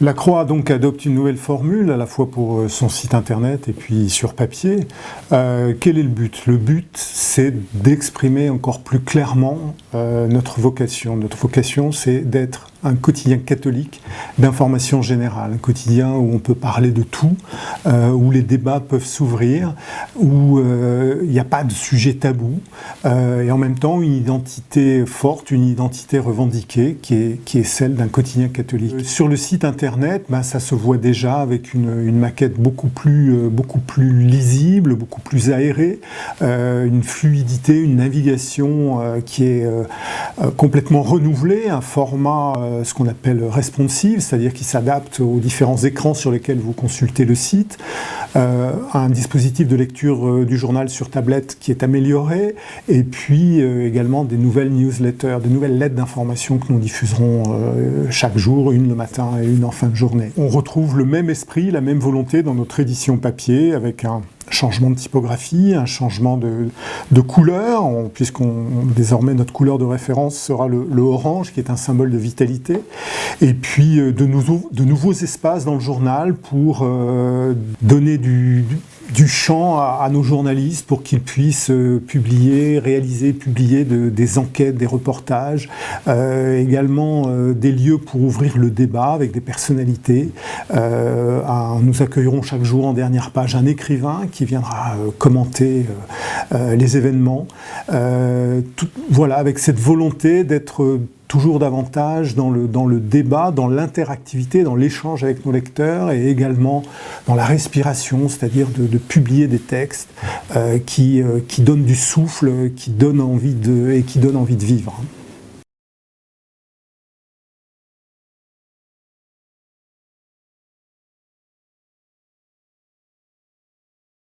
La Croix donc adopte une nouvelle formule, à la fois pour son site internet et puis sur papier. Quel est le but ? Le but, c'est d'exprimer encore plus clairement notre vocation. Notre vocation, c'est d'être un quotidien catholique d'information générale, un quotidien où on peut parler de tout, où les débats peuvent s'ouvrir, où il n'y a pas de sujet tabou, et en même temps une identité forte, une identité revendiquée qui est celle d'un quotidien catholique. Sur le site internet, ça se voit déjà avec une maquette beaucoup plus lisible, beaucoup plus aérée, une fluidité, une navigation qui est complètement renouvelée, un format ce qu'on appelle responsive, c'est-à-dire qui s'adapte aux différents écrans sur lesquels vous consultez le site, un dispositif de lecture du journal sur tablette qui est amélioré, et puis également des nouvelles newsletters, des nouvelles lettres d'information que nous diffuserons chaque jour, une le matin et une en fin de journée. On retrouve le même esprit, la même volonté dans notre édition papier, avec un changement de typographie, un changement de couleur, désormais notre couleur de référence sera le orange, qui est un symbole de vitalité, et puis de nouveaux espaces dans le journal pour donner du champ à nos journalistes pour qu'ils puissent publier des enquêtes, des reportages, également des lieux pour ouvrir le débat avec des personnalités. Nous accueillerons chaque jour en dernière page un écrivain qui viendra commenter les événements. Voilà, avec cette volonté d'être toujours davantage dans le débat, dans l'interactivité, dans l'échange avec nos lecteurs et également dans la respiration, c'est-à-dire de publier des textes qui donnent du souffle, qui donnent envie de vivre.